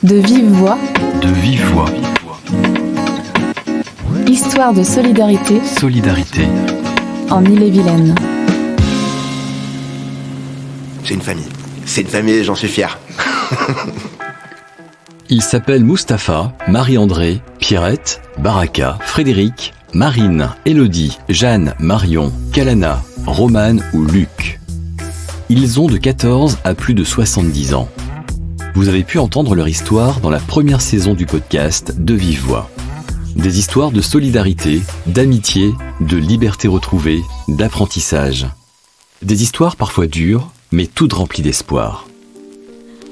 De vive voix. De vive voix. Histoire de solidarité. Solidarité. En Ille-et-Vilaine. C'est une famille. C'est une famille et j'en suis fier. Ils s'appellent Mustapha, Marie-André, Pierrette, Baraka, Frédéric, Marine, Élodie, Jeanne, Marion, Kalana, Romane ou Luc. Ils ont de 14 à plus de 70 ans. Vous avez pu entendre leur histoire dans la première saison du podcast De Vive Voix. Des histoires de solidarité, d'amitié, de liberté retrouvée, d'apprentissage. Des histoires parfois dures, mais toutes remplies d'espoir.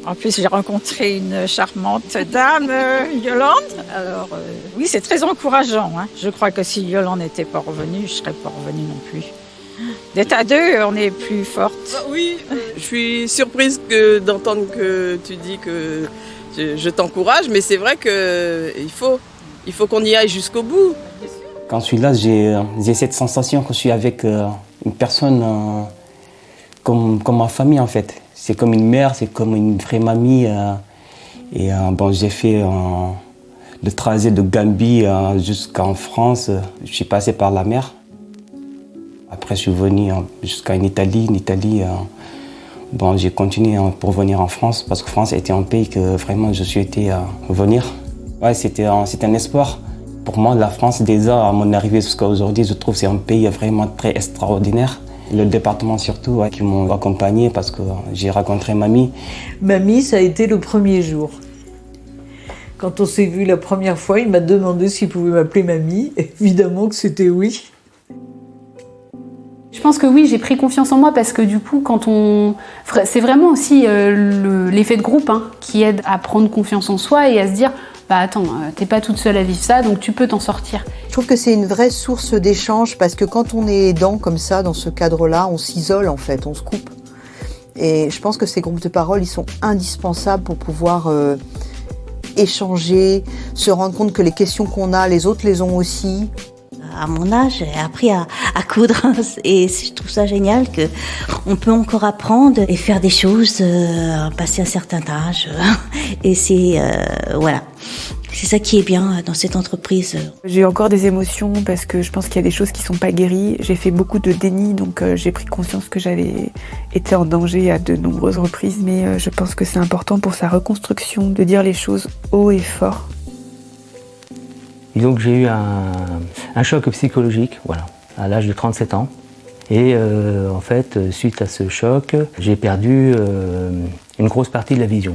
En plus, j'ai rencontré une charmante dame, Yolande. Alors, oui, c'est très encourageant. Je crois que si Yolande n'était pas revenue, je ne serais pas revenue non plus. D'être à deux, on est plus forte. Oui, je suis surprise d'entendre que tu dis que je t'encourage, mais c'est vrai qu'il faut qu'on y aille jusqu'au bout. Quand je suis là, j'ai cette sensation que je suis avec une personne comme ma famille en fait. C'est comme une mère, c'est comme une vraie mamie. J'ai fait le trajet de Gambie jusqu'en France. Je suis passé par la mer. Après, je suis venu jusqu'en Italie. J'ai continué pour venir en France parce que France était un pays que vraiment je souhaitais venir. Ouais, c'était un espoir. Pour moi, la France, déjà, à mon arrivée jusqu'à aujourd'hui, je trouve que c'est un pays vraiment très extraordinaire. Le département surtout, qui m'ont accompagné parce que j'ai rencontré Mamie. Mamie, ça a été le premier jour. Quand on s'est vu la première fois, il m'a demandé s'il pouvait m'appeler Mamie. Évidemment que c'était oui. Je pense que oui, j'ai pris confiance en moi parce que du coup, c'est vraiment aussi l'effet de groupe qui aide à prendre confiance en soi et à se dire attends, t'es pas toute seule à vivre ça, donc tu peux t'en sortir. Je trouve que c'est une vraie source d'échange parce que quand on est aidant comme ça, dans ce cadre-là, on s'isole en fait, on se coupe. Et je pense que ces groupes de parole, ils sont indispensables pour pouvoir échanger, se rendre compte que les questions qu'on a, les autres les ont aussi. À mon âge, j'ai appris à coudre et je trouve ça génial qu'on peut encore apprendre et faire des choses, passer un certain âge. Et c'est ça qui est bien dans cette entreprise. J'ai encore des émotions parce que je pense qu'il y a des choses qui ne sont pas guéries. J'ai fait beaucoup de déni, donc j'ai pris conscience que j'avais été en danger à de nombreuses reprises. Mais je pense que c'est important pour sa reconstruction de dire les choses haut et fort. Et donc j'ai eu un choc psychologique, à l'âge de 37 ans. Et en fait, suite à ce choc, j'ai perdu une grosse partie de la vision.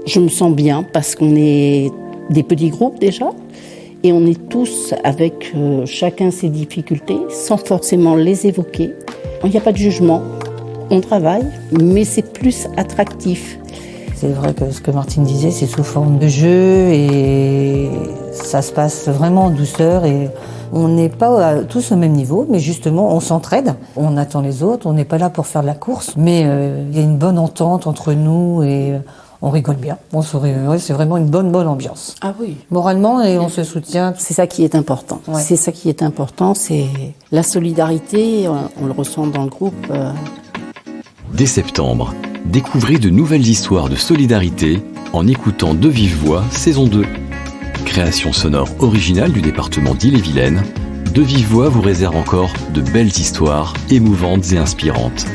Je me sens bien parce qu'on est des petits groupes déjà et on est tous avec chacun ses difficultés sans forcément les évoquer. Il n'y a pas de jugement, on travaille, mais c'est plus attractif. C'est vrai que ce que Martine disait, c'est sous forme de jeu et ça se passe vraiment en douceur et on n'est pas tous au même niveau, mais justement on s'entraide, on attend les autres, on n'est pas là pour faire de la course, mais il y a une bonne entente entre nous et on rigole bien, c'est vraiment une bonne ambiance. Ah oui. Moralement et on se soutient. C'est ça qui est important, c'est ça qui est important, c'est la solidarité, on le ressent dans le groupe. Dès septembre, découvrez de nouvelles histoires de solidarité en écoutant De Vive Voix, saison 2. Création sonore originale du département d'Ille-et-Vilaine, De Vive Voix vous réserve encore de belles histoires émouvantes et inspirantes.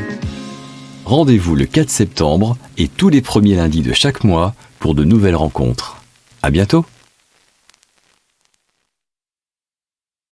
Rendez-vous le 4 septembre et tous les premiers lundis de chaque mois pour de nouvelles rencontres. À bientôt!